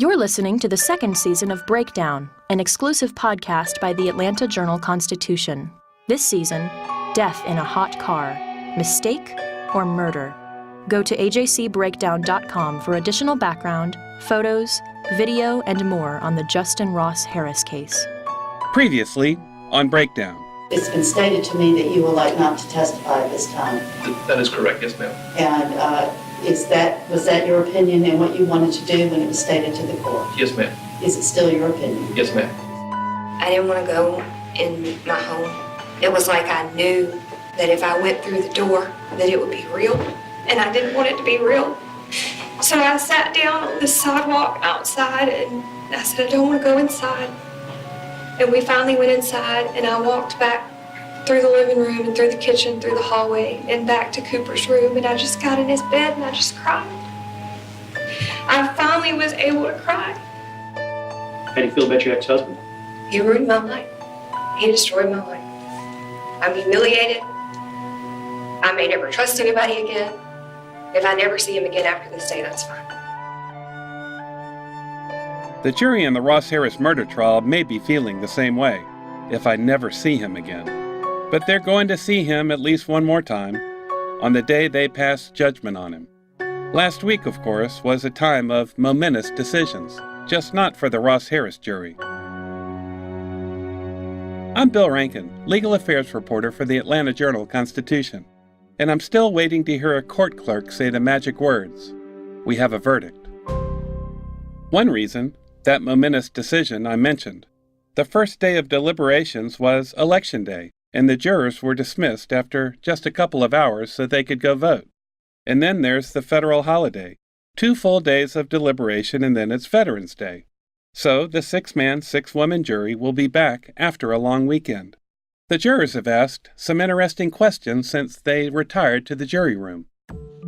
You're listening to the second season of Breakdown, an exclusive podcast by the Atlanta Journal-Constitution. This season, Death in a Hot Car, Mistake or Murder? Go to ajcbreakdown.com for additional background, photos, video, and more on the Justin Ross Harris case. Previously on Breakdown. It's been stated to me that you would like not to testify at this time. That is correct, yes, ma'am. And was that your opinion and what you wanted to do when it was stated to the court? Yes, ma'am. Is it still your opinion? Yes, ma'am. I didn't want to go in my home. It was like I knew that if I went through the door that it would be real, and I didn't want it to be real. So I sat down on the sidewalk outside and I said, I don't want to go inside. And we finally went inside and I walked back through the living room and through the kitchen, through the hallway, and back to Cooper's room, and I just got in his bed and I just cried. I finally was able to cry. How do you feel about your ex-husband? He ruined my life. He destroyed my life. I'm humiliated. I may never trust anybody again. If I never see him again after this day, that's fine. The jury in the Ross Harris murder trial may be feeling the same way, if I never see him again. But they're going to see him at least one more time, on the day they pass judgment on him. Last week, of course, was a time of momentous decisions, just not for the Ross Harris jury. I'm Bill Rankin, legal affairs reporter for the Atlanta Journal-Constitution, and I'm still waiting to hear a court clerk say the magic words, "We have a verdict." One reason, that momentous decision I mentioned. The first day of deliberations was Election Day, and the jurors were dismissed after just a couple of hours so they could go vote. And then there's the federal holiday, 2 full days of deliberation, and then it's Veterans Day. So the 6-man, 6-woman jury will be back after a long weekend. The jurors have asked some interesting questions since they retired to the jury room.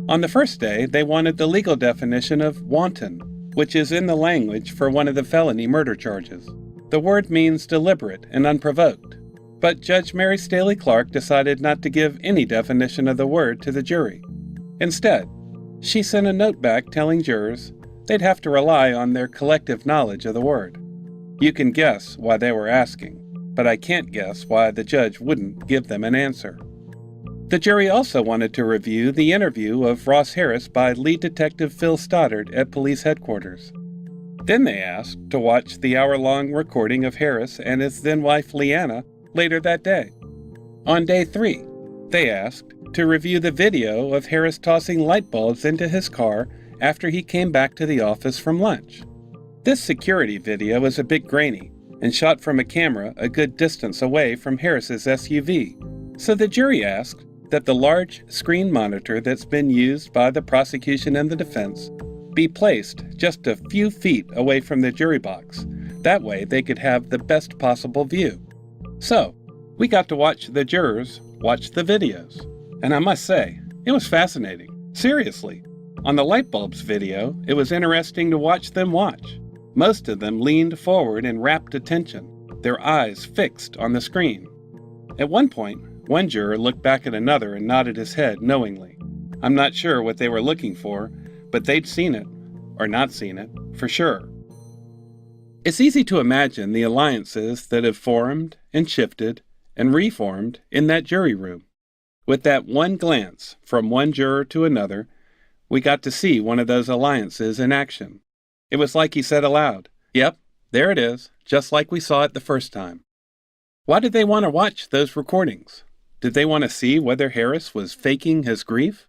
On the first day, they wanted the legal definition of wanton, which is in the language for one of the felony murder charges. The word means deliberate and unprovoked. But Judge Mary Staley Clark decided not to give any definition of the word to the jury. Instead, she sent a note back telling jurors they'd have to rely on their collective knowledge of the word. You can guess why they were asking, but I can't guess why the judge wouldn't give them an answer. The jury also wanted to review the interview of Ross Harris by lead detective Phil Stoddard at police headquarters. Then they asked to watch the hour-long recording of Harris and his then-wife Leanna later that day. On day 3, they asked to review the video of Harris tossing light bulbs into his car after he came back to the office from lunch. This security video is a bit grainy and shot from a camera a good distance away from Harris's SUV. So the jury asked that the large screen monitor that's been used by the prosecution and the defense be placed just a few feet away from the jury box. That way they could have the best possible view. So, we got to watch the jurors watch the videos. And I must say, it was fascinating. Seriously. On the light bulbs video, it was interesting to watch them watch. Most of them leaned forward in rapt attention, their eyes fixed on the screen. At one point, one juror looked back at another and nodded his head knowingly. I'm not sure what they were looking for, but they'd seen it, or not seen it, for sure. It's easy to imagine the alliances that have formed and shifted and reformed in that jury room. With that one glance from one juror to another, we got to see one of those alliances in action. It was like he said aloud, "Yep, there it is, just like we saw it the first time." Why did they want to watch those recordings? Did they want to see whether Harris was faking his grief?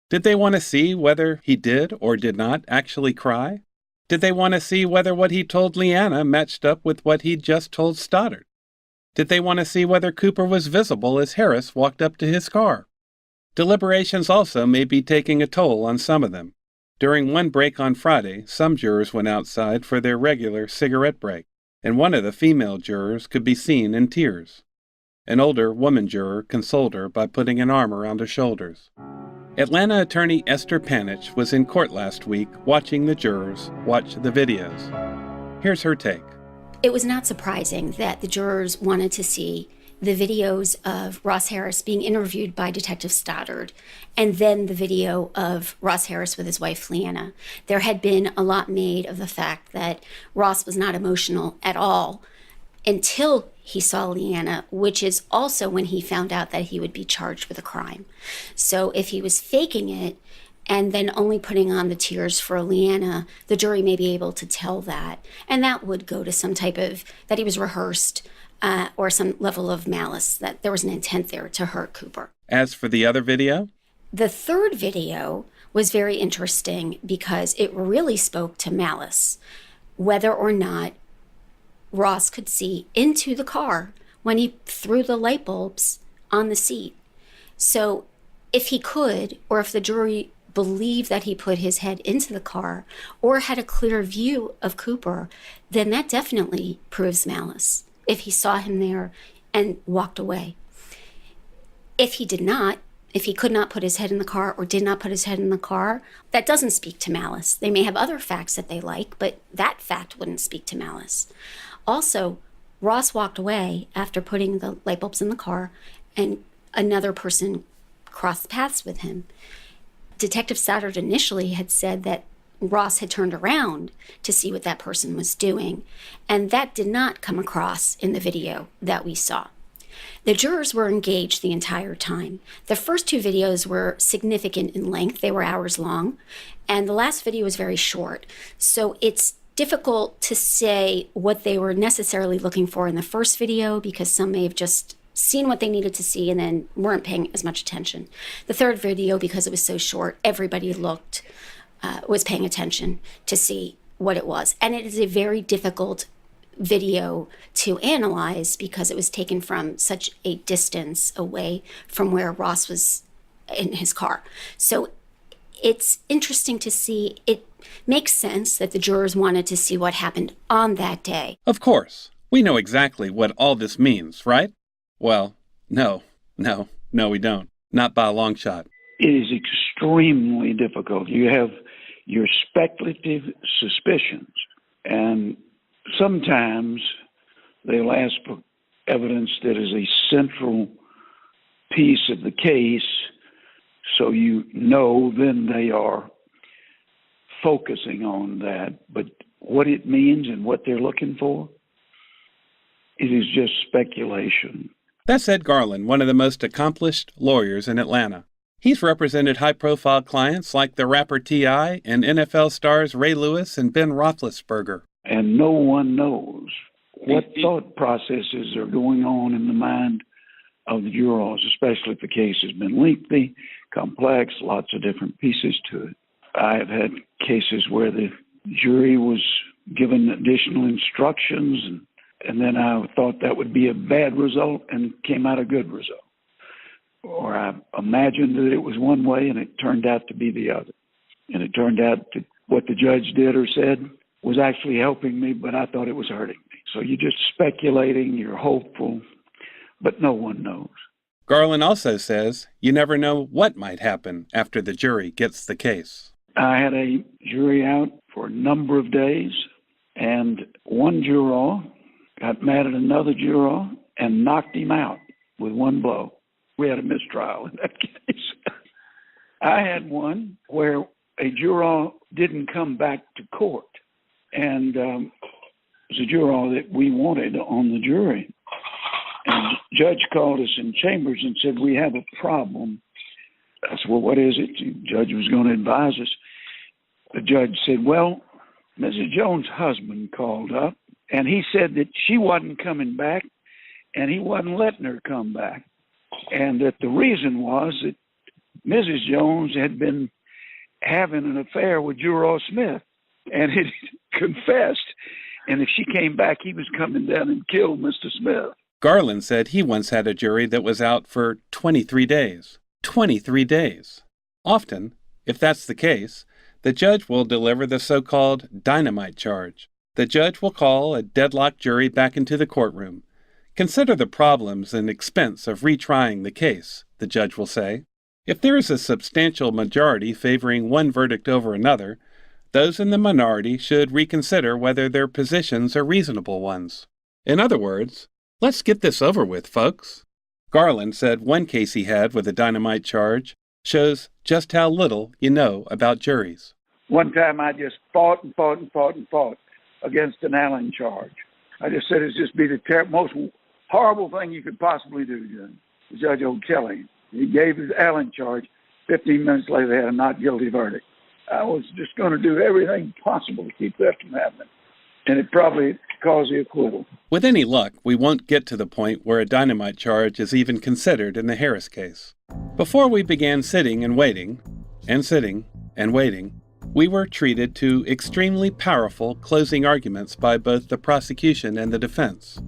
Did they want to see whether he did or did not actually cry? Did they want to see whether what he told Leanna matched up with what he'd just told Stoddard? Did they want to see whether Cooper was visible as Harris walked up to his car? Deliberations also may be taking a toll on some of them. During one break on Friday, some jurors went outside for their regular cigarette break, and one of the female jurors could be seen in tears. An older woman juror consoled her by putting an arm around her shoulders. Atlanta attorney Esther Panich was in court last week watching the jurors watch the videos. Here's her take. It was not surprising that the jurors wanted to see the videos of Ross Harris being interviewed by Detective Stoddard, and then the video of Ross Harris with his wife, Leanna. There had been a lot made of the fact that Ross was not emotional at all until he saw Leanna, which is also when he found out that he would be charged with a crime. So if he was faking it and then only putting on the tears for Leanna, the jury may be able to tell that. And that would go to some type of, that he was rehearsed, or some level of malice, that there was an intent there to hurt Cooper. As for the other video? The third video was very interesting because it really spoke to malice, whether or not Ross could see into the car when he threw the light bulbs on the seat. So if he could, or if the jury believed that he put his head into the car or had a clear view of Cooper, then that definitely proves malice. If he saw him there and walked away. If he did not, if he could not put his head in the car or did not put his head in the car, that doesn't speak to malice. They may have other facts that they like, but that fact wouldn't speak to malice. Also, Ross walked away after putting the light bulbs in the car, and another person crossed paths with him. Detective Stoddard initially had said that Ross had turned around to see what that person was doing, and that did not come across in the video that we saw. The jurors were engaged the entire time. The first two videos were significant in length. They were hours long, and the last video was very short. So it's difficult to say what they were necessarily looking for in the first video because some may have just seen what they needed to see and then weren't paying as much attention. The third video, because it was so short, everybody was paying attention to see what it was. And it is a very difficult video to analyze because it was taken from such a distance away from where Ross was in his car. So it's interesting to see. It makes sense that the jurors wanted to see what happened on that day. Of course. We know exactly what all this means, right? Well, no, we don't. Not by a long shot. It is extremely difficult. You have your speculative suspicions, and sometimes they'll ask for evidence that is a central piece of the case, so you know then they are focusing on that. But what it means and what they're looking for, it is just speculation. That's Ed Garland, one of the most accomplished lawyers in Atlanta. He's represented high-profile clients like the rapper T.I. and NFL stars Ray Lewis and Ben Roethlisberger. And no one knows what thought processes are going on in the mind of the jurors, especially if the case has been lengthy, complex, lots of different pieces to it. I have had cases where the jury was given additional instructions, and then I thought that would be a bad result and it came out a good result. Or I imagined that it was one way and it turned out to be the other. And it turned out that what the judge did or said was actually helping me, but I thought it was hurting me. So you're just speculating, you're hopeful, but no one knows. Garland also says you never know what might happen after the jury gets the case. I had a jury out for a number of days, and one juror got mad at another juror and knocked him out with one blow. We had a mistrial in that case. I had one where a juror didn't come back to court, and it was a juror that we wanted on the jury. And the judge called us in chambers and said, "We have a problem." I said, "Well, what is it?" The judge was going to advise us. The judge said, "Well, Mrs. Jones' husband called up, and he said that she wasn't coming back, and he wasn't letting her come back. And that the reason was that Mrs. Jones had been having an affair with Juror Smith and had confessed. And if she came back, he was coming down and kill Mr. Smith." Garland said he once had a jury that was out for 23 days. 23 days. Often, if that's the case, the judge will deliver the so-called dynamite charge. The judge will call a deadlocked jury back into the courtroom. "Consider the problems and expense of retrying the case," the judge will say. If there is a substantial majority favoring one verdict over another, those in the minority should reconsider whether their positions are reasonable ones. In other words, "Let's get this over with, folks." Garland said one case he had with a dynamite charge shows just how little you know about juries. One time I just fought against an Allen charge. I just said it'd just be the most horrible thing you could possibly do, Judge. The judge will kill him. He gave his Allen charge. 15 minutes later, they had a not guilty verdict. I was just going to do everything possible to keep that from happening. And it probably caused the acquittal. With any luck, we won't get to the point where a dynamite charge is even considered in the Harris case. Before we began sitting and waiting, we were treated to extremely powerful closing arguments by both the prosecution and the defense.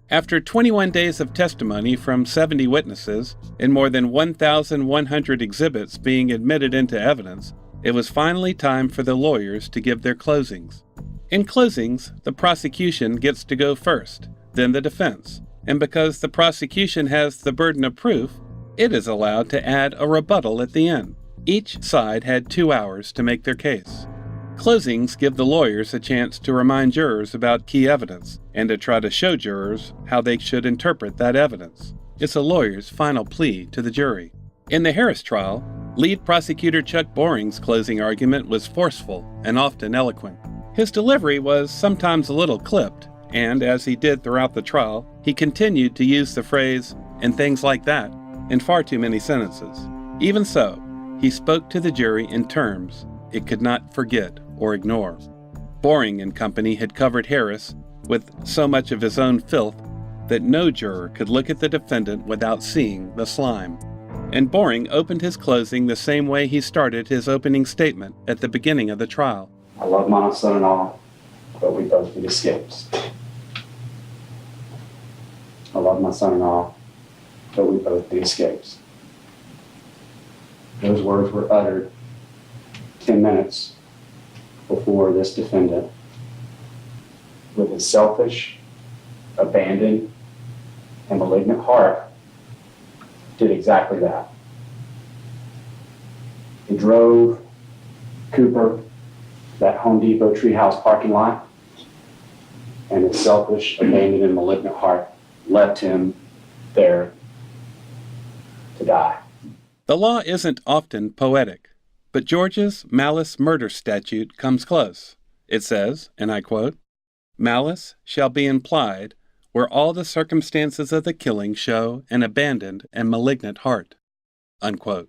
After 21 days of testimony from 70 witnesses and more than 1,100 exhibits being admitted into evidence, it was finally time for the lawyers to give their closings. In closings, the prosecution gets to go first, then the defense, and because the prosecution has the burden of proof, it is allowed to add a rebuttal at the end. Each side had 2 hours to make their case. Closings give the lawyers a chance to remind jurors about key evidence and to try to show jurors how they should interpret that evidence. It's a lawyer's final plea to the jury. In the Harris trial, lead prosecutor Chuck Boring's closing argument was forceful and often eloquent. His delivery was sometimes a little clipped, and as he did throughout the trial, he continued to use the phrase, "and things like that," in far too many sentences. Even so, he spoke to the jury in terms it could not forget or ignore. Boring and company had covered Harris with so much of his own filth that no juror could look at the defendant without seeing the slime. And Boring opened his closing the same way he started his opening statement at the beginning of the trial. "I love my son-in-law, but we both need escapes. I love my son-in-law, but we both need escapes." Those words were uttered 10 minutes before this defendant, with his selfish, abandoned, and malignant heart, did exactly that. He drove Cooper that Home Depot treehouse parking lot, and his selfish, abandoned, and malignant heart left him there to die. The law isn't often poetic, but Georgia's malice murder statute comes close. It says, and I quote, "Malice shall be implied where all the circumstances of the killing show an abandoned and malignant heart." Unquote.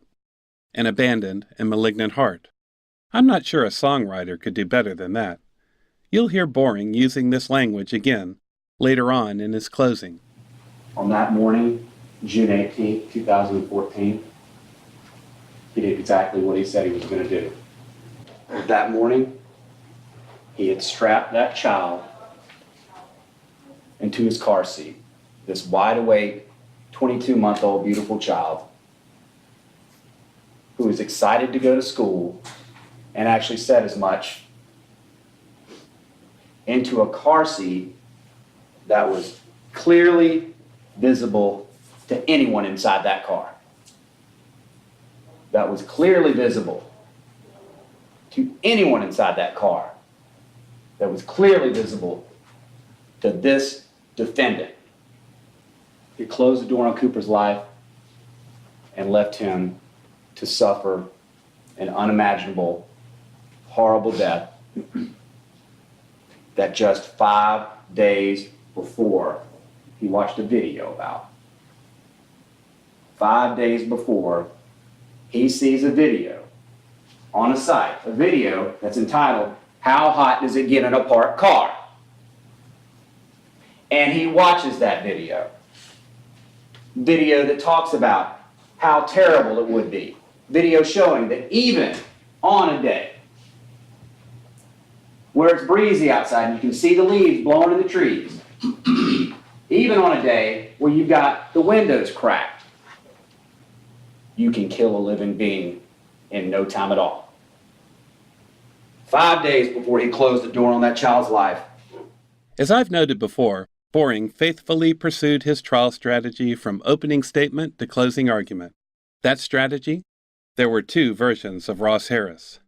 An abandoned and malignant heart. I'm not sure a songwriter could do better than that. You'll hear Boring using this language again later on in his closing. On that morning, June 18, 2014, he did exactly what he said he was going to do. That morning, he had strapped that child into his car seat, this wide-awake, 22-month-old beautiful child who was excited to go to school and actually said as much, into a car seat that was clearly visible to anyone inside that car. That was clearly visible to anyone inside that car. That was clearly visible to this defendant. He closed the door on Cooper's life and left him to suffer an unimaginable, horrible death that just 5 days before he watched a video about. 5 days before, he sees a video on a site, a video that's entitled, "How Hot Does It Get in a Parked Car?" And he watches that video that talks about how terrible it would be. Video showing that even on a day where it's breezy outside and you can see the leaves blowing in the trees, even on a day where you've got the windows cracked, you can kill a living being in no time at all. 5 days before he closed the door on that child's life. As I've noted before, Boring faithfully pursued his trial strategy from opening statement to closing argument. That strategy? There were two versions of Ross Harris.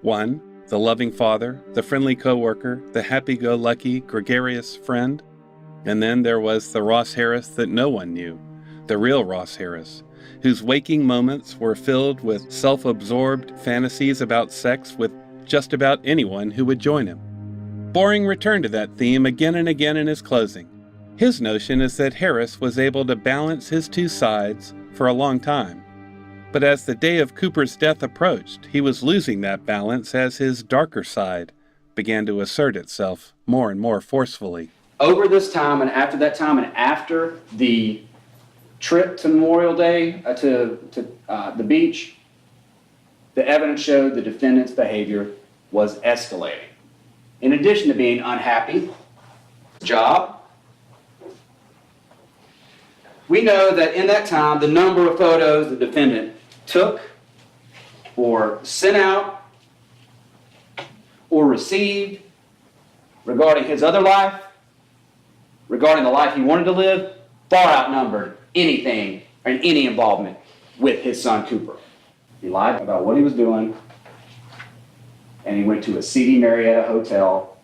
One, the loving father, the friendly coworker, the happy-go-lucky, gregarious friend. And then there was the Ross Harris that no one knew, the real Ross Harris, whose waking moments were filled with self-absorbed fantasies about sex with just about anyone who would join him. Boring returned to that theme again and again in his closing. His notion is that Harris was able to balance his two sides for a long time. But as the day of Cooper's death approached, he was losing that balance as his darker side began to assert itself more and more forcefully. Over this time and after that time and after the trip to Memorial Day to the beach, the evidence showed the defendant's behavior was escalating. In addition to being unhappy, job, we know that in that time, the number of photos the defendant took or sent out or received regarding his other life, regarding the life he wanted to live, far outnumbered anything or any involvement with his son Cooper. He lied about what he was doing, and he went to a seedy Marietta hotel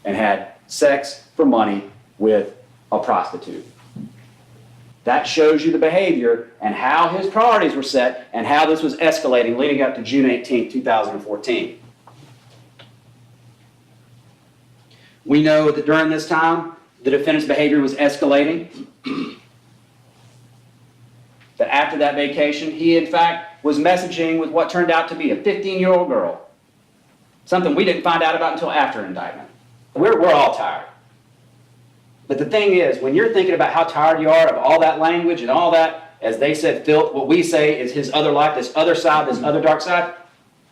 and had sex for money with a prostitute. That shows you the behavior and how his priorities were set and how this was escalating leading up to June 18, 2014. We know that during this time, the defendant's behavior was escalating. That after that vacation, he in fact was messaging with what turned out to be a 15-year-old girl. Something we didn't find out about until after indictment. We're all tired. But the thing is, when you're thinking about how tired you are of all that language and all that, as they said, filth, what we say is his other life, this other side, this other dark side,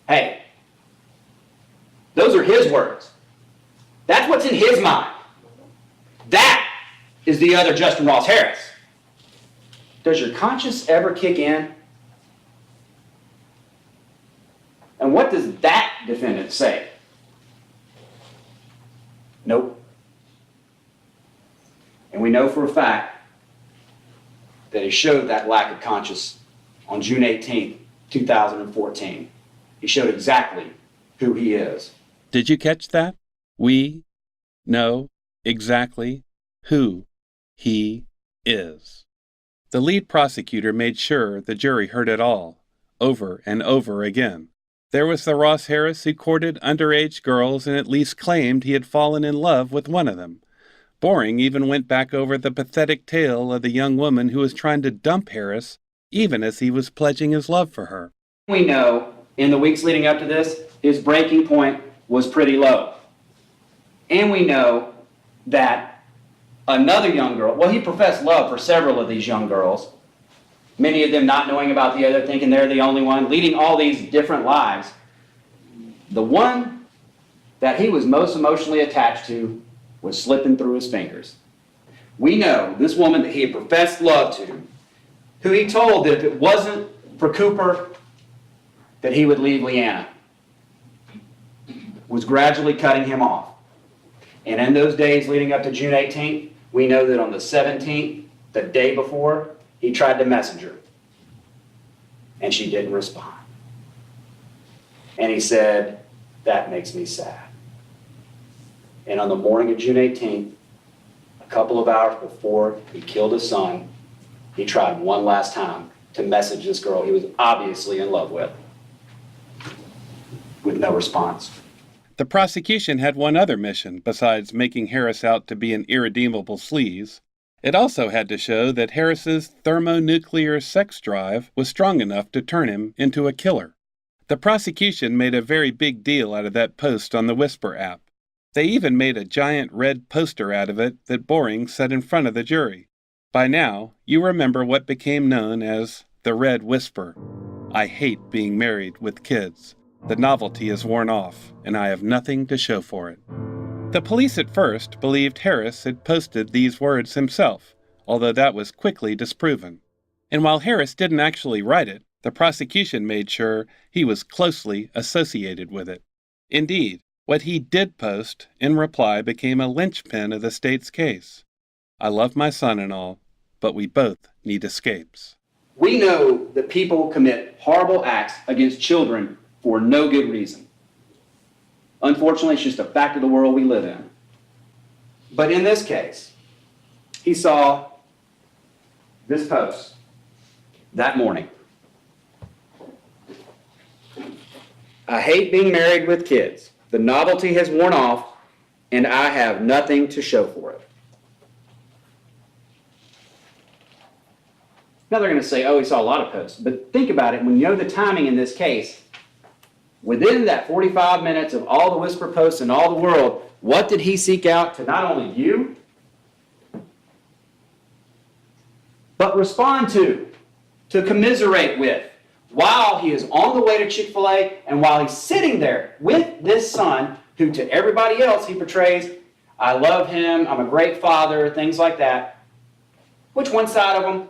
hey, those are his words. That's what's in his mind. That is the other Justin Ross Harris. Does your conscience ever kick in? And what does that defendant say? Nope. And we know for a fact that he showed that lack of conscience on June 18, 2014. He showed exactly who he is. Did you catch that? We know exactly who he is. The lead prosecutor made sure the jury heard it all, over and over again. There was the Ross Harris who courted underage girls and at least claimed he had fallen in love with one of them. Boring even went back over the pathetic tale of the young woman who was trying to dump Harris even as he was pledging his love for her. We know in the weeks leading up to this, his breaking point was pretty low. And we know that another young girl, well, he professed love for several of these young girls, many of them not knowing about the other, thinking they're the only one, leading all these different lives. The one that he was most emotionally attached to was slipping through his fingers. We know this woman that he had professed love to, who he told that if it wasn't for Cooper, that he would leave Leanna, was gradually cutting him off. And in those days leading up to June 18th, we know that on the 17th, the day before, he tried to message her. And she didn't respond. And he said, "That makes me sad." And on the morning of June 18th, a couple of hours before he killed his son, he tried one last time to message this girl he was obviously in love with no response. The prosecution had one other mission besides making Harris out to be an irredeemable sleaze. It also had to show that Harris's thermonuclear sex drive was strong enough to turn him into a killer. The prosecution made a very big deal out of that post on the Whisper app. They even made a giant red poster out of it that Boring set in front of the jury. By now, you remember what became known as the Red Whisper. I hate being married with kids. The novelty is worn off, and I have nothing to show for it. The police at first believed Harris had posted these words himself, although that was quickly disproven. And while Harris didn't actually write it, the prosecution made sure he was closely associated with it. Indeed, what he did post in reply became a linchpin of the state's case. I love my son and all, but we both need escapes. We know that people commit horrible acts against children for no good reason. Unfortunately, it's just a fact of the world we live in. But in this case, he saw this post that morning. I hate being married with kids. The novelty has worn off, and I have nothing to show for it. Now they're going to say, oh, he saw a lot of posts. But think about it. When you know the timing in this case, within that 45 minutes of all the whisper posts in all the world, what did he seek out to not only you, but respond to commiserate with, while he is on the way to Chick-fil-A and while he's sitting there with this son who to everybody else he portrays, I love him, I'm a great father, things like that. Which one side of him?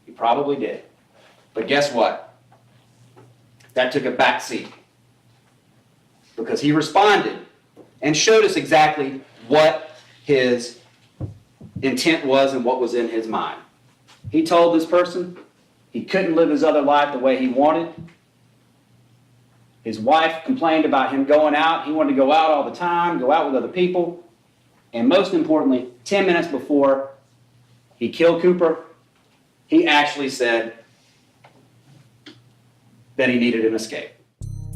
He probably did. But guess what? That took a back seat. Because he responded and showed us exactly what his intent was and what was in his mind. He told this person he couldn't live his other life the way he wanted. His wife complained about him going out. He wanted to go out all the time, go out with other people. And most importantly, 10 minutes before he killed Cooper, he actually said that he needed an escape.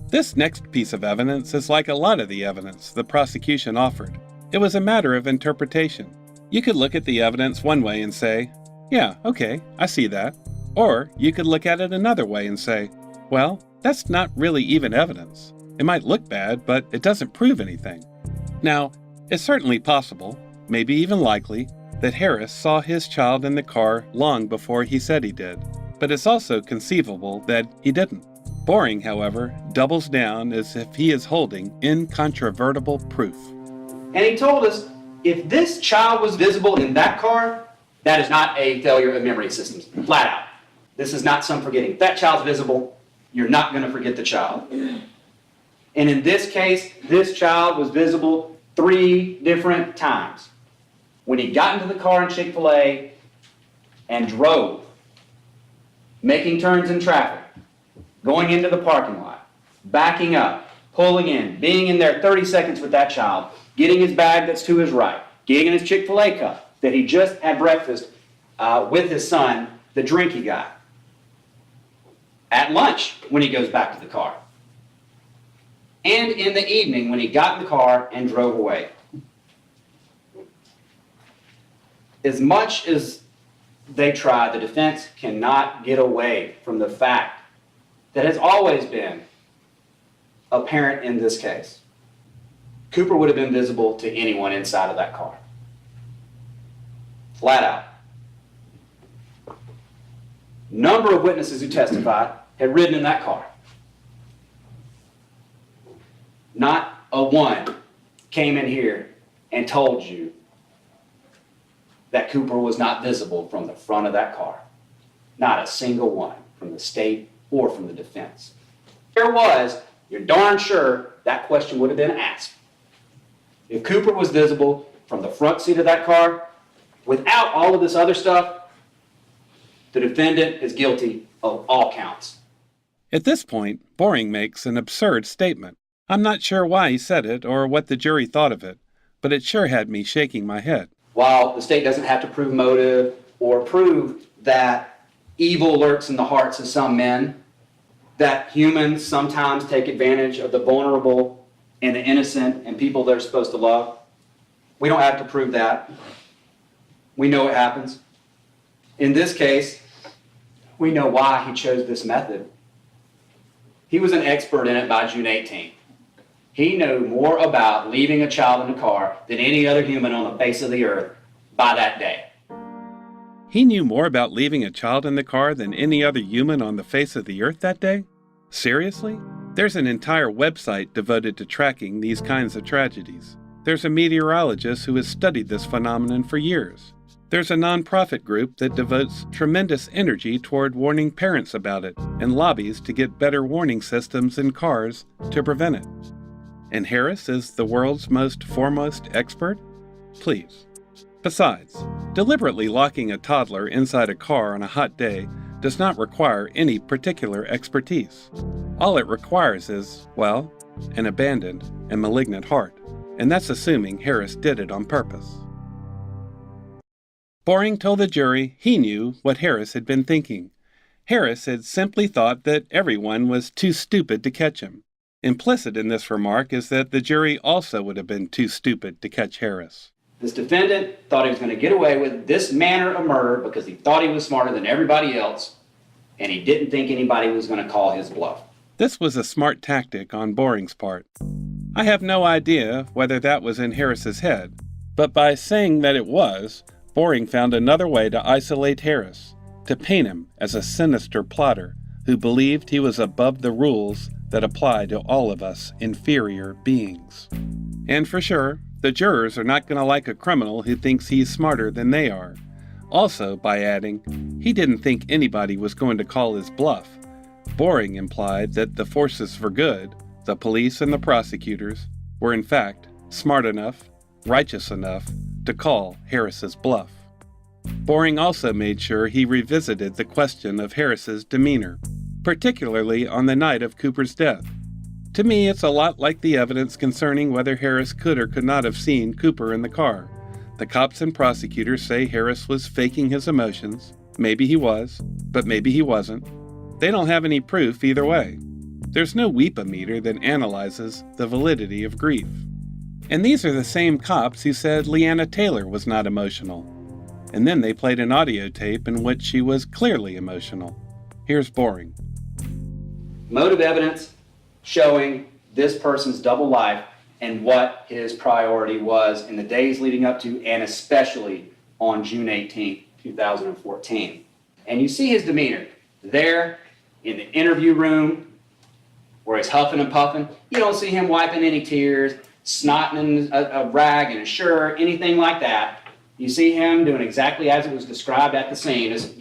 This next piece of evidence is like a lot of the evidence the prosecution offered. It was a matter of interpretation. You could look at the evidence one way and say, yeah, okay, I see that. Or you could look at it another way and say, well, that's not really even evidence. It might look bad, but it doesn't prove anything. Now, it's certainly possible, maybe even likely, that Harris saw his child in the car long before he said he did. But it's also conceivable that he didn't. Boring, however, doubles down as if he is holding incontrovertible proof. And he told us, if this child was visible in that car, that is not a failure of memory systems, flat out. This is not some forgetting. If that child's visible, you're not going to forget the child. And in this case, this child was visible 3 different times. When he got into the car in Chick-fil-A and drove, making turns in traffic, going into the parking lot, backing up, pulling in, being in there 30 seconds with that child, getting his bag that's to his right, getting his Chick-fil-A cup that he just had breakfast with his son, the drink he got. At lunch, when he goes back to the car. And in the evening, when he got in the car and drove away. As much as they try, the defense cannot get away from the fact that has always been apparent in this case. Cooper would have been visible to anyone inside of that car. Flat out. Number of witnesses who testified had ridden in that car. Not a one came in here and told you that Cooper was not visible from the front of that car. Not a single one from the state or from the defense. If there was, you're darn sure that question would have been asked. If Cooper was visible from the front seat of that car, without all of this other stuff, the defendant is guilty of all counts. At this point, Boring makes an absurd statement. I'm not sure why he said it or what the jury thought of it, but it sure had me shaking my head. While the state doesn't have to prove motive or prove that evil lurks in the hearts of some men, that humans sometimes take advantage of the vulnerable and the innocent and people they're supposed to love, we don't have to prove that. We know it happens. In this case, we know why he chose this method. He was an expert in it by June 18th. He knew more about leaving a child in a car than any other human on the face of the earth by that day. He knew more about leaving a child in the car than any other human on the face of the earth that day? Seriously? There's an entire website devoted to tracking these kinds of tragedies. There's a meteorologist who has studied this phenomenon for years. There's a nonprofit group that devotes tremendous energy toward warning parents about it and lobbies to get better warning systems in cars to prevent it. And Harris is the world's most foremost expert? Please. Besides, deliberately locking a toddler inside a car on a hot day does not require any particular expertise. All it requires is, well, an abandoned and malignant heart. And that's assuming Harris did it on purpose. Boring told the jury he knew what Harris had been thinking. Harris had simply thought that everyone was too stupid to catch him. Implicit in this remark is that the jury also would have been too stupid to catch Harris. This defendant thought he was going to get away with this manner of murder because he thought he was smarter than everybody else, and he didn't think anybody was going to call his bluff. This was a smart tactic on Boring's part. I have no idea whether that was in Harris's head, but by saying that it was, Boring found another way to isolate Harris, to paint him as a sinister plotter who believed he was above the rules that apply to all of us inferior beings. And for sure, the jurors are not going to like a criminal who thinks he's smarter than they are. Also, by adding, he didn't think anybody was going to call his bluff. Boring implied that the forces for good, the police and the prosecutors, were in fact smart enough, righteous enough to call Harris's bluff. Boring also made sure he revisited the question of Harris's demeanor, particularly on the night of Cooper's death. To me, it's a lot like the evidence concerning whether Harris could or could not have seen Cooper in the car. The cops and prosecutors say Harris was faking his emotions. Maybe he was, but maybe he wasn't. They don't have any proof either way. There's no weepometer that analyzes the validity of grief. And these are the same cops who said Leanna Taylor was not emotional. And then they played an audio tape in which she was clearly emotional. Here's Boring. Motive evidence showing this person's double life and what his priority was in the days leading up to and especially on June 18, 2014. And you see his demeanor there in the interview room where he's huffing and puffing. You don't see him wiping any tears, snotting a rag in a shirt, anything like that. You see him doing exactly as it was described at the scene, as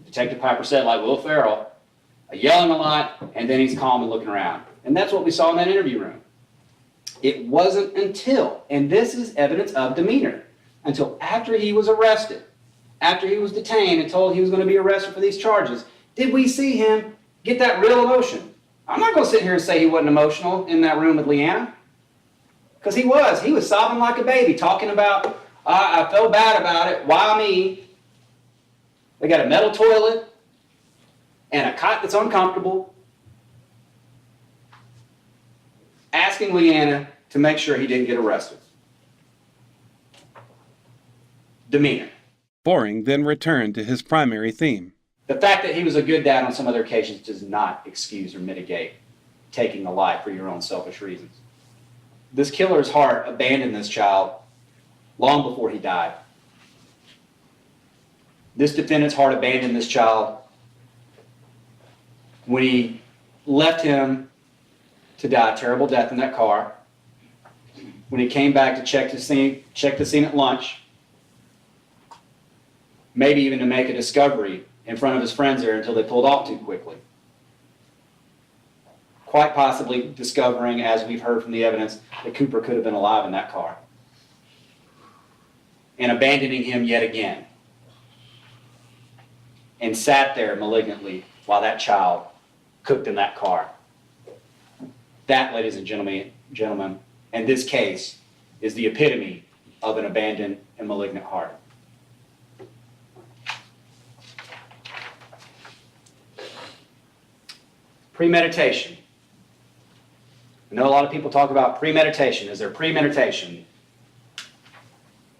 Detective Piper said, like Will Ferrell, yelling a lot, and then he's calm and looking around. And that's what we saw in that interview room. It wasn't until, and this is evidence of demeanor, until after he was arrested, after he was detained and told he was going to be arrested for these charges, did we see him get that real emotion. I'm not going to sit here and say he wasn't emotional in that room with Leanna, because he was. He was sobbing like a baby, talking about, I felt bad about it, why me? They got a metal toilet and a cot that's uncomfortable, asking Leanna to make sure he didn't get arrested. Demeanor. Boring then returned to his primary theme. The fact that he was a good dad on some other occasions does not excuse or mitigate taking a life for your own selfish reasons. This killer's heart abandoned this child long before he died. This defendant's heart abandoned this child when he left him to die a terrible death in that car, when he came back to check the scene at lunch, maybe even to make a discovery in front of his friends there until they pulled off too quickly. Quite possibly discovering, as we've heard from the evidence, that Cooper could have been alive in that car. And abandoning him yet again. And sat there malignantly while that child cooked in that car. That, ladies and gentlemen, and this case is the epitome of an abandoned and malignant heart. Premeditation. I know a lot of people talk about premeditation. Is there premeditation?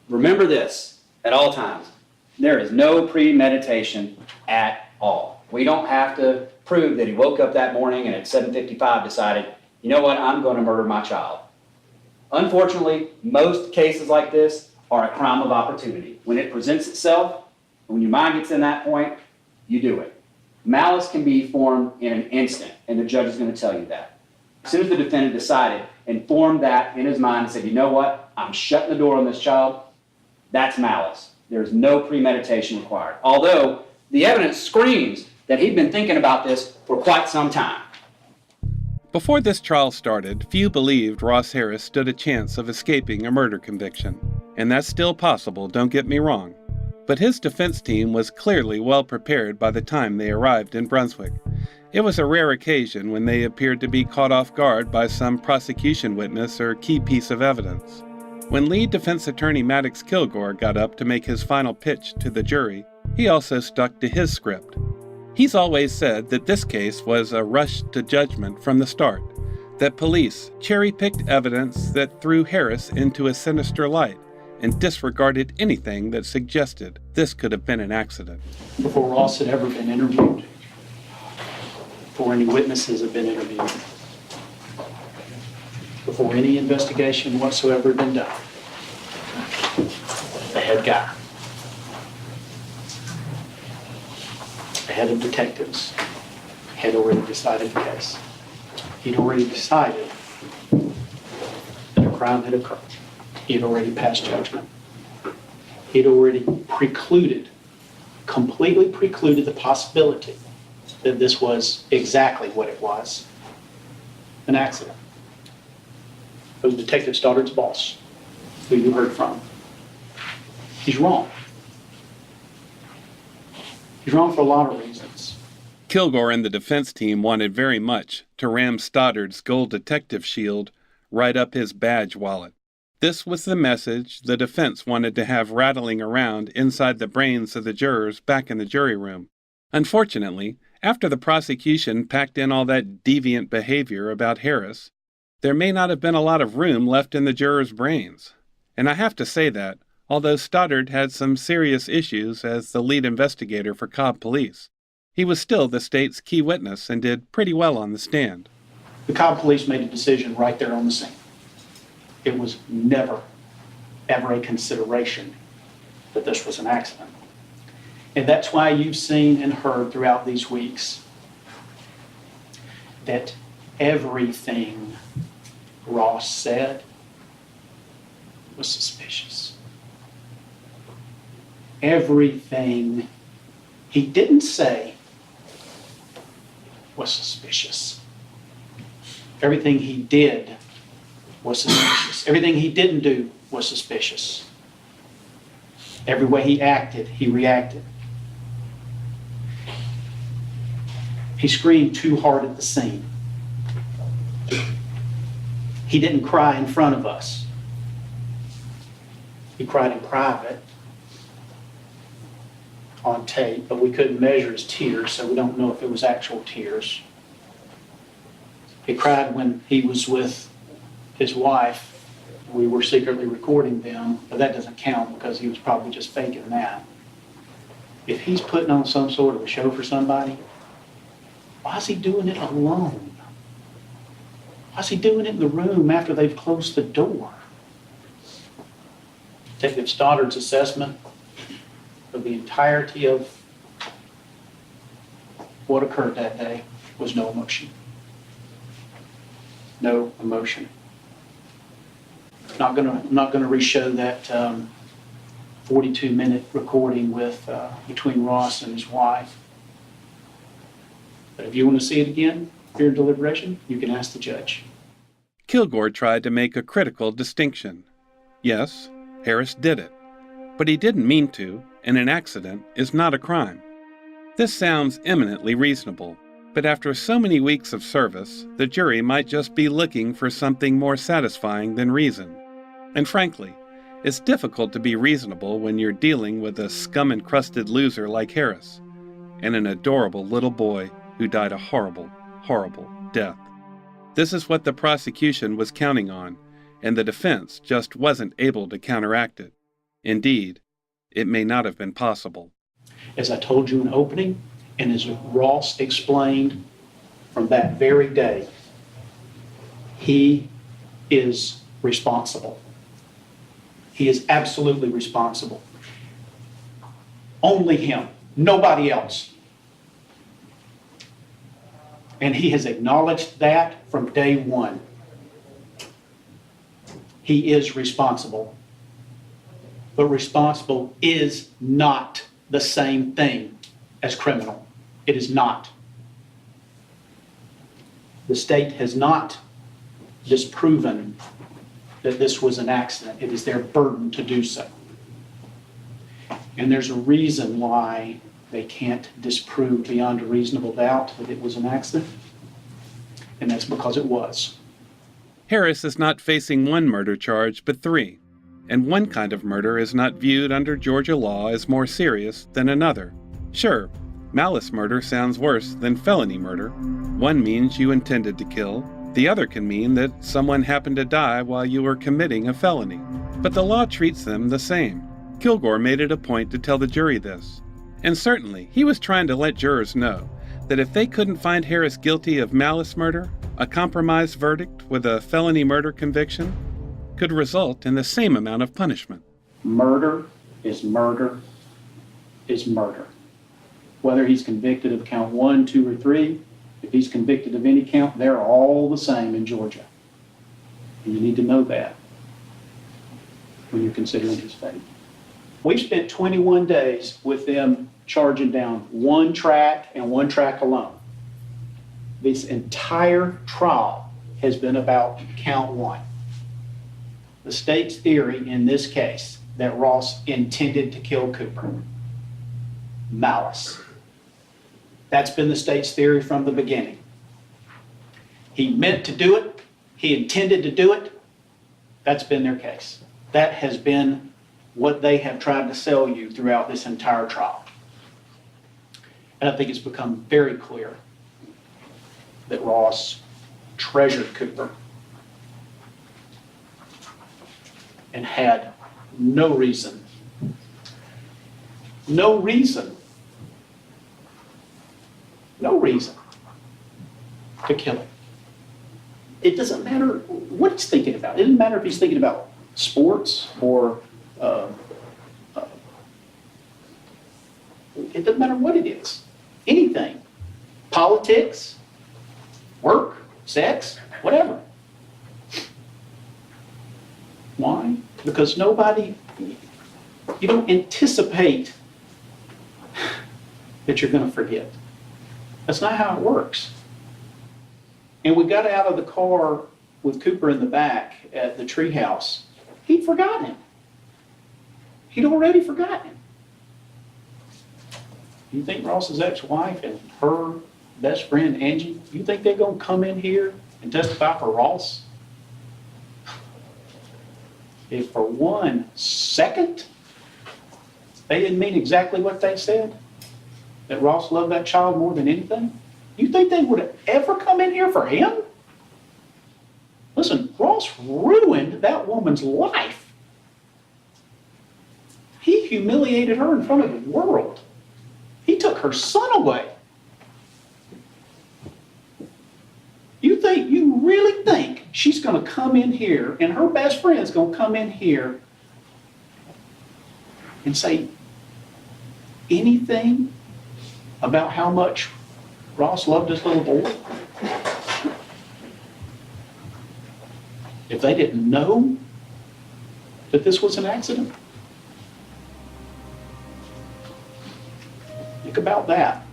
Remember this at all times. There is no premeditation at all. We don't have to prove that he woke up that morning and at 7:55 decided, you know what, I'm going to murder my child. Unfortunately, most cases like this are a crime of opportunity. When it presents itself, when your mind gets in that point, you do it. Malice can be formed in an instant, and the judge is going to tell you that. As soon as the defendant decided and formed that in his mind and said, you know what, I'm shutting the door on this child, that's malice. There's no premeditation required. Although the evidence screams that he'd been thinking about this for quite some time. Before this trial started, few believed Ross Harris stood a chance of escaping a murder conviction. And that's still possible, don't get me wrong. But his defense team was clearly well prepared by the time they arrived in Brunswick. It was a rare occasion when they appeared to be caught off guard by some prosecution witness or key piece of evidence. When lead defense attorney Maddox Kilgore got up to make his final pitch to the jury, he also stuck to his script. He's always said that this case was a rush to judgment from the start, that police cherry-picked evidence that threw Harris into a sinister light and disregarded anything that suggested this could have been an accident. Before Ross had ever been interviewed, before any witnesses had been interviewed, before any investigation whatsoever had been done, the head guy, the head of detectives, had already decided the case. He'd already decided that a crime had occurred. He had already passed judgment. He'd already completely precluded the possibility that this was exactly what it was, an accident. It was Detective Stoddard's boss, who you heard from. He's wrong. He's wrong for a lot of reasons. Kilgore and the defense team wanted very much to ram Stoddard's gold detective shield right up his badge wallet. This was the message the defense wanted to have rattling around inside the brains of the jurors back in the jury room. Unfortunately, after the prosecution packed in all that deviant behavior about Harris, there may not have been a lot of room left in the jurors' brains. And I have to say that, although Stoddard had some serious issues as the lead investigator for Cobb Police, he was still the state's key witness and did pretty well on the stand. The Cobb Police made a decision right there on the scene. It was never, ever a consideration that this was an accident. And that's why you've seen and heard throughout these weeks that everything Ross said was suspicious. Everything he didn't say was suspicious. Everything he did was suspicious. Everything he didn't do was suspicious. Every way he acted, he reacted. He screamed too hard at the scene. He didn't cry in front of us. He cried in private on tape, but we couldn't measure his tears, so we don't know if it was actual tears. He cried when he was with his wife. We were secretly recording them, but that doesn't count because he was probably just faking that. If he's putting on some sort of a show for somebody, why is he doing it alone? Why is he doing it in the room after they've closed the door? Detective Stoddard's assessment of the entirety of what occurred that day was no emotion. No emotion. I'm not gonna re-show that 42-minute recording with between Ross and his wife. But if you want to see it again during deliberation, you can ask the judge. Kilgore tried to make a critical distinction. Yes, Harris did it, but he didn't mean to, and an accident is not a crime. This sounds eminently reasonable, but after so many weeks of service, the jury might just be looking for something more satisfying than reason. And frankly, it's difficult to be reasonable when you're dealing with a scum-encrusted loser like Harris, and an adorable little boy who died a horrible, horrible death. This is what the prosecution was counting on, and the defense just wasn't able to counteract it. Indeed, it may not have been possible. As I told you in opening, and as Ross explained from that very day, he is responsible. He is absolutely responsible. Only him, nobody else. And he has acknowledged that from day one. He is responsible. But responsible is not the same thing as criminal. It is not. The state has not disproven that this was an accident. It is their burden to do so. And there's a reason why they can't disprove beyond a reasonable doubt that it was an accident, and that's because it was. Harris is not facing one murder charge, but 3. and one kind of murder is not viewed under Georgia law as more serious than another. Sure, malice murder sounds worse than felony murder. One means you intended to kill, the other can mean that someone happened to die while you were committing a felony. But the law treats them the same. Kilgore made it a point to tell the jury this. And certainly, he was trying to let jurors know that if they couldn't find Harris guilty of malice murder, a compromised verdict with a felony murder conviction could result in the same amount of punishment. Murder is murder is murder. Whether he's convicted of count 1, 2, or 3, if he's convicted of any count, they're all the same in Georgia. And you need to know that when you're considering his fate. We spent 21 days with them charging down one track and one track alone. This entire trial has been about count 1. The state's theory in this case that Ross intended to kill Cooper. Malice. That's been the state's theory from the beginning. He meant to do it. He intended to do it. That's been their case. That has been what they have tried to sell you throughout this entire trial. And I think it's become very clear that Ross treasured Cooper and had no reason to kill him. It doesn't matter what he's thinking about. It doesn't matter if he's thinking about sports or it doesn't matter what it is. Anything. Politics, work, sex, whatever. Why? Because you don't anticipate that you're going to forget. That's not how it works. And we got out of the car with Cooper in the back at the treehouse. He'd forgotten him. He'd already forgotten him. You think Ross's ex-wife and her best friend, Angie, you think they're going to come in here and testify for Ross? If for 1 second they didn't mean exactly what they said, that Ross loved that child more than anything, you think they would have ever come in here for him? Listen, Ross ruined that woman's life. He humiliated her in front of the world. He took her son away. You really think she's going to come in here and her best friend's going to come in here and say anything about how much Ross loved his little boy? If they didn't know that this was an accident? Think about that.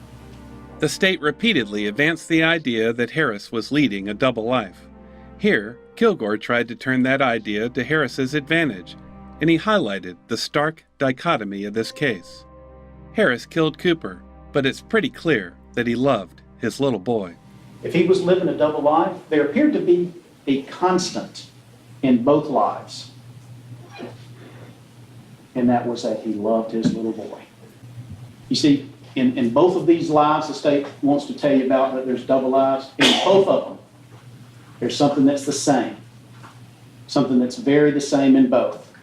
The state repeatedly advanced the idea that Harris was leading a double life. Here, Kilgore tried to turn that idea to Harris's advantage, and he highlighted the stark dichotomy of this case. Harris killed Cooper, but it's pretty clear that he loved his little boy. If he was living a double life, there appeared to be a constant in both lives. And that was that he loved his little boy. You see, in both of these lives the state wants to tell you about that there's double lives. In both of them, there's something that's the same. Something that's very the same in both.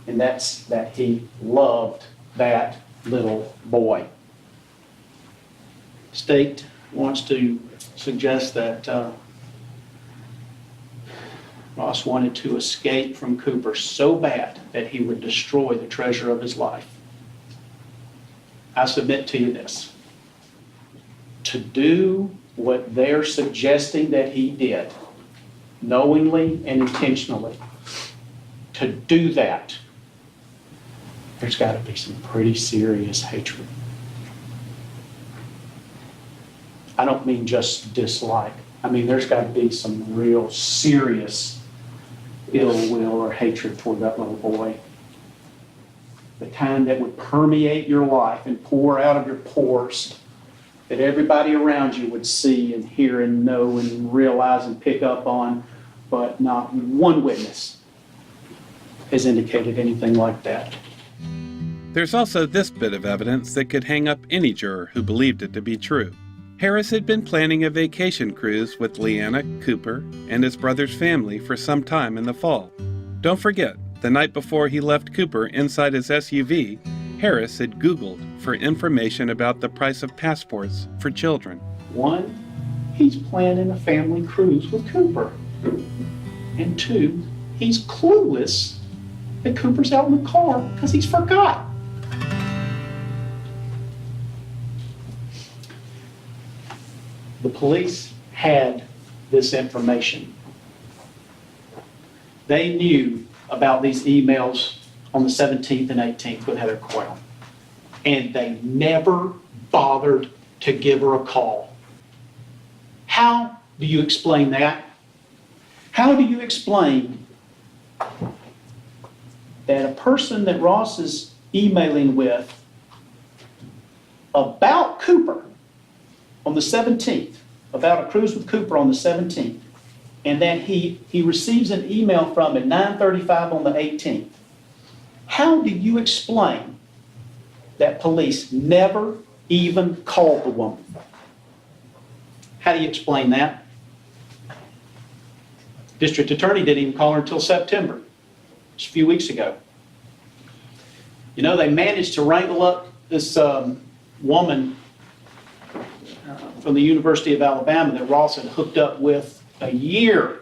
And that's that he loved that little boy. State wants to suggest that Ross wanted to escape from Cooper so bad that he would destroy the treasure of his life. I submit to you this. To do what they're suggesting that he did, knowingly and intentionally, to do that, there's got to be some pretty serious hatred. I don't mean just dislike. I mean, there's got to be some real serious ill will or hatred toward that little boy. The kind that would permeate your life and pour out of your pores, that everybody around you would see and hear and know and realize and pick up on, but not one witness has indicated anything like that. There's also this bit of evidence that could hang up any juror who believed it to be true. Harris had been planning a vacation cruise with Leanna, Cooper, and his brother's family for some time in the fall. Don't forget, the night before he left Cooper inside his SUV, Harris had Googled for information about the price of passports for children. One, he's planning a family cruise with Cooper. And two, he's clueless that Cooper's out in the car because he's forgot. The police had this information. They knew about these emails on the 17th and 18th with Heather Coyle, and they never bothered to give her a call. How do you explain that? How do you explain that a person that Ross is emailing with about Cooper on the 17th, about a cruise with Cooper on the 17th, and then he receives an email from at 9:35 on the 18th. How do you explain that police never even called the woman? How do you explain that? District attorney didn't even call her until September, just a few weeks ago. You know, they managed to wrangle up this woman from the University of Alabama that Ross had hooked up with a year,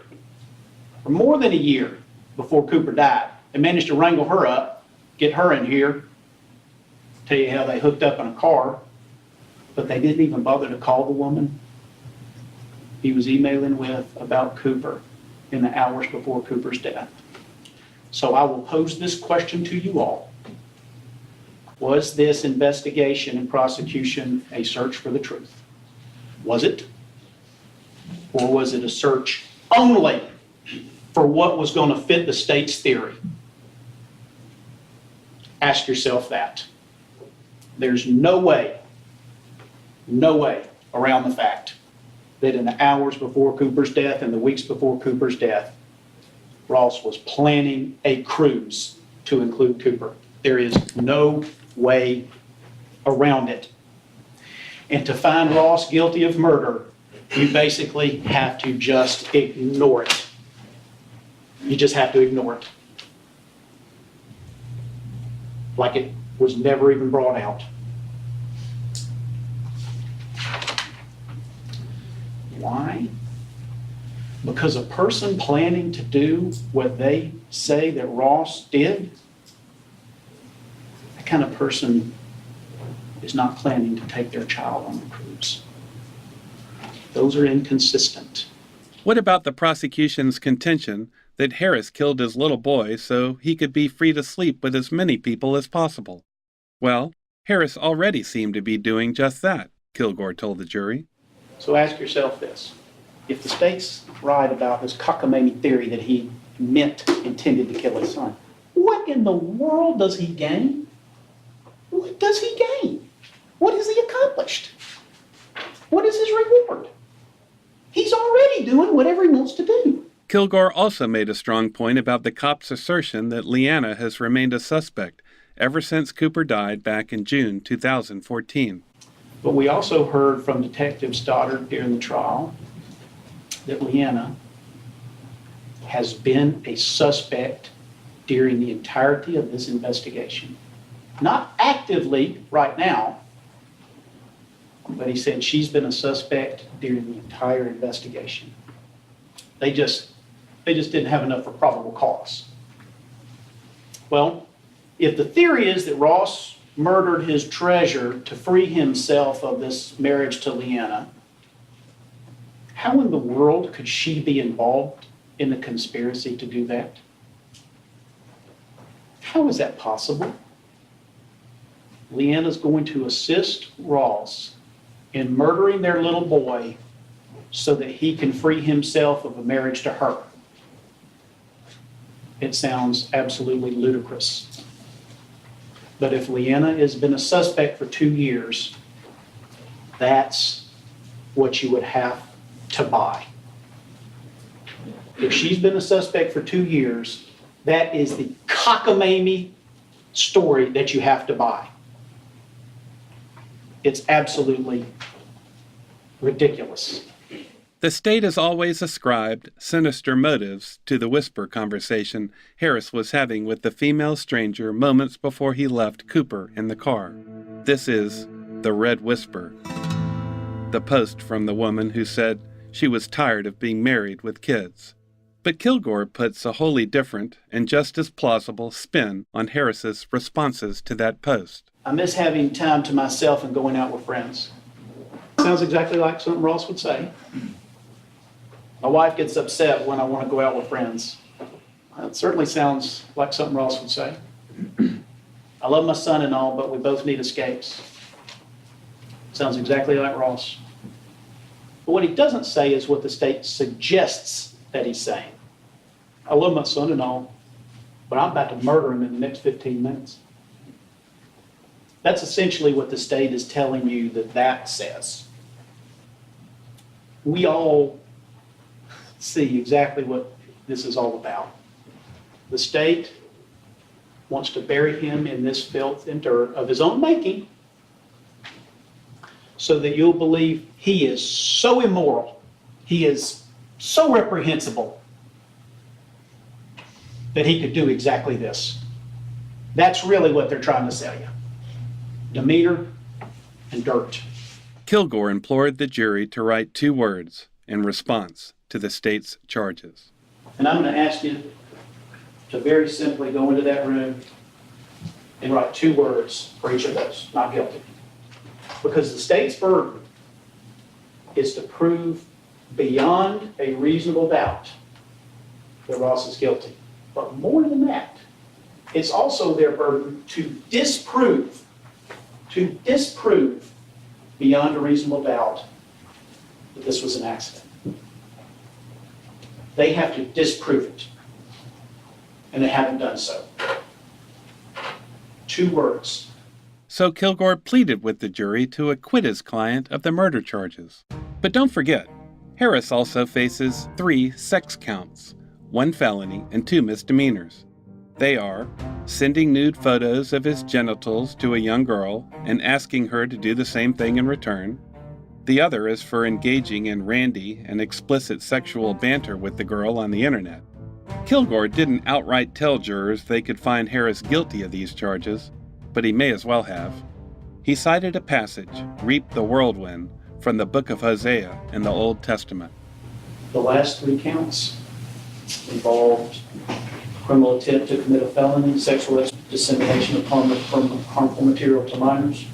or more than a year, before Cooper died. They managed to wrangle her up, get her in here, tell you how they hooked up in a car, but they didn't even bother to call the woman he was emailing with about Cooper in the hours before Cooper's death. So I will pose this question to you all. Was this investigation and prosecution a search for the truth? Was it? Or was it a search only for what was going to fit the state's theory? Ask yourself that. There's no way around the fact that in the hours before Cooper's death and the weeks before Cooper's death, Ross was planning a cruise to include Cooper. There is no way around it. And to find Ross guilty of murder, you basically have to just ignore it. You just have to ignore it. Like it was never even brought out. Why? Because a person planning to do what they say that Ross did, that kind of person is not planning to take their child on a cruise. Those are inconsistent. What about the prosecution's contention that Harris killed his little boy so he could be free to sleep with as many people as possible? Well, Harris already seemed to be doing just that, Kilgore told the jury. So ask yourself this. If the state's right about this cockamamie theory that he intended to kill his son, what in the world does he gain? What does he gain? What has he accomplished? What is his reward? He's already doing whatever he wants to do. Kilgore also made a strong point about the cop's assertion that Leanna has remained a suspect ever since Cooper died back in June 2014. But we also heard from Detective Stoddard during the trial that Leanna has been a suspect during the entirety of this investigation. Not actively right now, but he said she's been a suspect during the entire investigation. They just didn't have enough for probable cause. Well, if the theory is that Ross murdered his treasure to free himself of this marriage to Leanna, how in the world could she be involved in the conspiracy to do that? How is that possible? Leanna's going to assist Ross in murdering their little boy so that he can free himself of a marriage to her. It sounds absolutely ludicrous. But if Leanna has been a suspect for 2 years, that's what you would have to buy. If she's been a suspect for 2 years, That is the cockamamie story that you have to buy. It's absolutely ridiculous. The state has always ascribed sinister motives to the whisper conversation Harris was having with the female stranger moments before he left Cooper in the car. This is the Red Whisper, the post from the woman who said she was tired of being married with kids. But Kilgore puts a wholly different and just as plausible spin on Harris's responses to that post. I miss having time to myself and going out with friends. Sounds exactly like something Ross would say. My wife gets upset when I want to go out with friends. It certainly sounds like something Ross would say. I love my son and all, but we both need escapes. Sounds exactly like Ross. But what he doesn't say is what the state suggests that he's saying. I love my son and all, but I'm about to murder him in the next 15 minutes. That's essentially what the state is telling you that says. We all see exactly what this is all about. The state wants to bury him in this filth and dirt of his own making so that you'll believe he is so immoral, he is so reprehensible that he could do exactly this. That's really what they're trying to sell you. Demeanor and dirt. Kilgore implored the jury to write 2 words in response to the state's charges. And I'm going to ask you to very simply go into that room and write 2 words for each of those, not guilty. Because the state's burden is to prove beyond a reasonable doubt that Ross is guilty. But more than that, it's also their burden to disprove beyond a reasonable doubt that this was an accident. They have to disprove it, and they haven't done so. 2 words. So Kilgore pleaded with the jury to acquit his client of the murder charges. But don't forget, Harris also faces 3 sex counts, 1 felony and 2 misdemeanors. They are sending nude photos of his genitals to a young girl and asking her to do the same thing in return. The other is for engaging in randy and explicit sexual banter with the girl on the internet. Kilgore didn't outright tell jurors they could find Harris guilty of these charges, but he may as well have. He cited a passage, "Reap the whirlwind," from the book of Hosea in the Old Testament. The last 3 counts involved criminal attempt to commit a felony, sexual dissemination of harmful material to minors.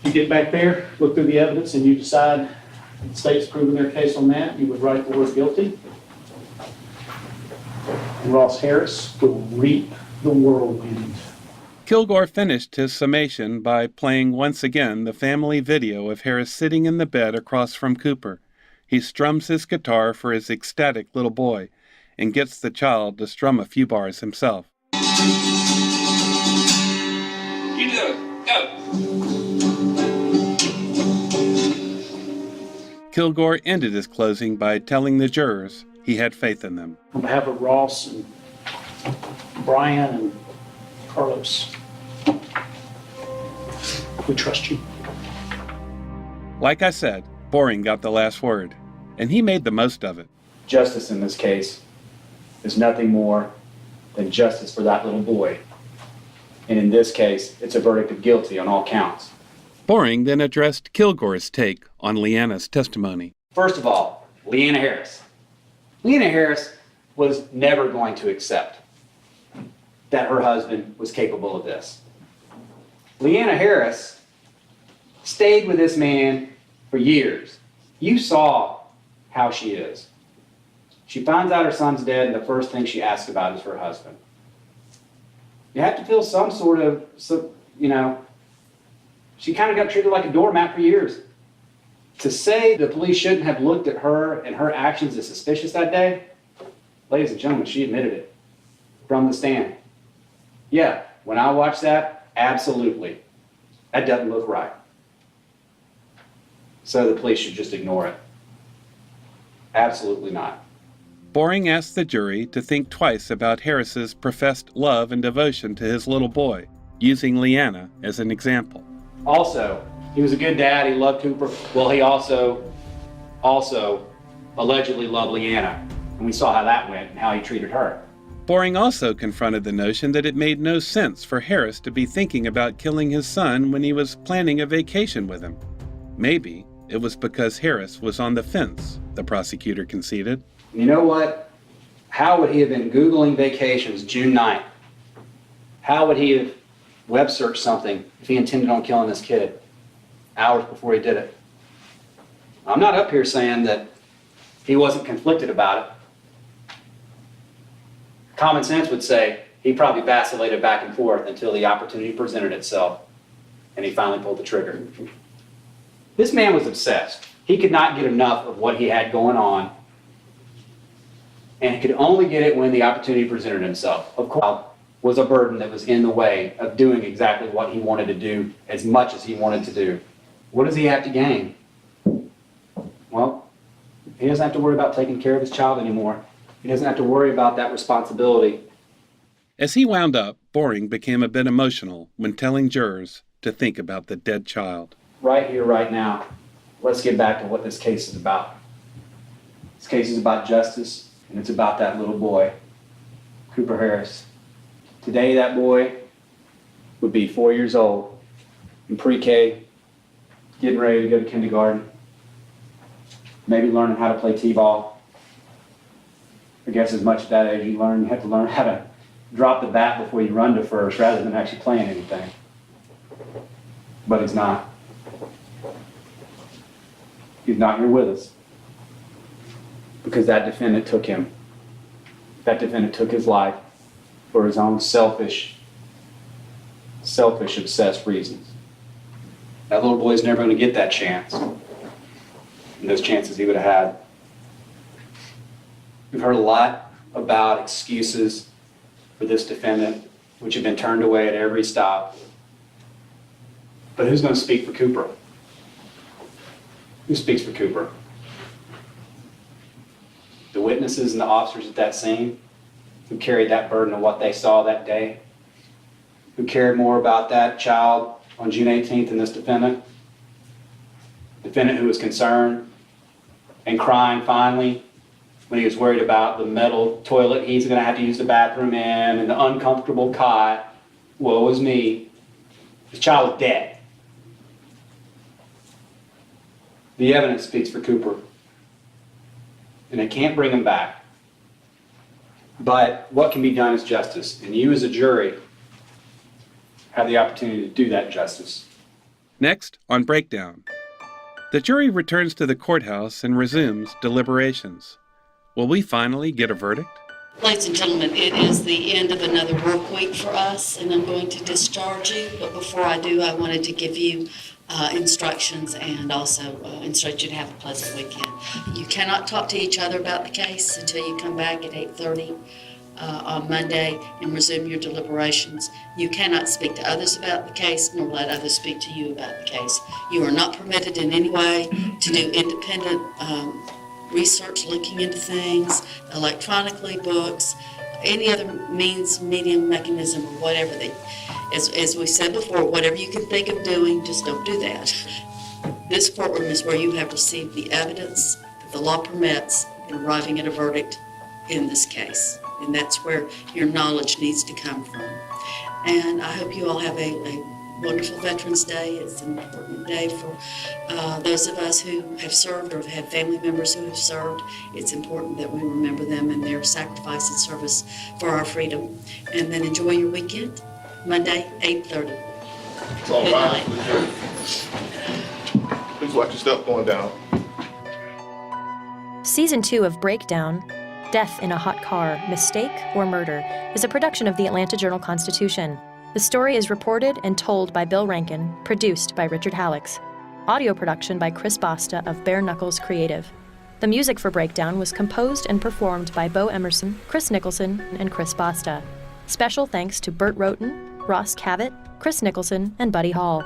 You get back there, look through the evidence, and you decide the state's proven their case on that, you would write the word guilty. And Ross Harris will reap the whirlwind. Kilgore finished his summation by playing once again the family video of Harris sitting in the bed across from Cooper. He strums his guitar for his ecstatic little boy and gets the child to strum a few bars himself. You do it. Go. Kilgore ended his closing by telling the jurors he had faith in them. On behalf of Ross and Brian and Carlos, we trust you. Like I said, Boring got the last word, and he made the most of it. Justice in this case is nothing more than justice for that little boy. And in this case, it's a verdict of guilty on all counts. Boring then addressed Kilgore's take on Leanna's testimony. First of all, Leanna Harris. Leanna Harris was never going to accept that her husband was capable of this. Leanna Harris stayed with this man for years. You saw how she is. She finds out her son's dead, and the first thing she asks about is her husband. You have to feel some sort of, she kind of got treated like a doormat for years. To say the police shouldn't have looked at her and her actions as suspicious that day, ladies and gentlemen, she admitted it from the stand. Yeah, when I watched that, absolutely. That doesn't look right. So the police should just ignore it. Absolutely not. Boring asked the jury to think twice about Harris's professed love and devotion to his little boy, using Leanna as an example. Also, he was a good dad. He loved Cooper. Well, he also allegedly loved Leanna. And we saw how that went and how he treated her. Boring also confronted the notion that it made no sense for Harris to be thinking about killing his son when he was planning a vacation with him. Maybe it was because Harris was on the fence, the prosecutor conceded. You know what? How would he have been Googling vacations June 9th? How would he have web searched something if he intended on killing this kid hours before he did it? I'm not up here saying that he wasn't conflicted about it. Common sense would say he probably vacillated back and forth until the opportunity presented itself and he finally pulled the trigger. This man was obsessed. He could not get enough of what he had going on, and he could only get it when the opportunity presented himself. Of course, was a burden that was in the way of doing exactly what he wanted to do as much as he wanted to do. What does he have to gain? Well, he doesn't have to worry about taking care of his child anymore. He doesn't have to worry about that responsibility. As he wound up, Boring became a bit emotional when telling jurors to think about the dead child. Right here, right now, let's get back to what this case is about. This case is about justice, and it's about that little boy, Cooper Harris. Today, that boy would be 4 years old, in pre-K, getting ready to go to kindergarten, maybe learning how to play t-ball. I guess as much at that age you have to learn how to drop the bat before you run to first rather than actually playing anything. But he's not. He's not here with us. Because that defendant took him. That defendant took his life for his own selfish, obsessed reasons. That little boy's never going to get that chance. And those chances he would have had. We've heard a lot about excuses for this defendant, which have been turned away at every stop. But who's going to speak for Cooper? Who speaks for Cooper? The witnesses and the officers at that scene who carried that burden of what they saw that day, who cared more about that child on June 18th than this defendant? Defendant who was concerned and crying finally when he was worried about the metal toilet he's going to have to use the bathroom in and the uncomfortable cot. Woe is me. His child was dead. The evidence speaks for Cooper. And they can't bring him back. But what can be done is justice. And you as a jury have the opportunity to do that justice. Next, on Breakdown. The jury returns to the courthouse and resumes deliberations. Will we finally get a verdict? Ladies and gentlemen, it is the end of another work week for us, and I'm going to discharge you. But before I do, I wanted to give you instructions and also instruct you to have a pleasant weekend. You cannot talk to each other about the case until you come back at 8:30 on Monday and resume your deliberations. You cannot speak to others about the case, nor let others speak to you about the case. You are not permitted in any way to do independent research, looking into things, electronically, books, any other means, medium, mechanism, or whatever. As we said before, whatever you can think of doing, just don't do that. This courtroom is where you have received the evidence that the law permits in arriving at a verdict in this case. And that's where your knowledge needs to come from. And I hope you all have a wonderful Veterans Day. It's an important day for those of us who have served or have had family members who have served. It's important that we remember them and their sacrifice and service for our freedom. And then enjoy your weekend. Monday, 8:30. It's all right. Please watch your step going down. Season 2 of Breakdown, Death in a Hot Car, Mistake or Murder, is a production of the Atlanta Journal-Constitution. The story is reported and told by Bill Rankin, produced by Richard Hallex. Audio production by Chris Basta of Bare Knuckles Creative. The music for Breakdown was composed and performed by Bo Emerson, Chris Nicholson, and Chris Basta. Special thanks to Bert Roten, Ross Cavett, Chris Nicholson, and Buddy Hall.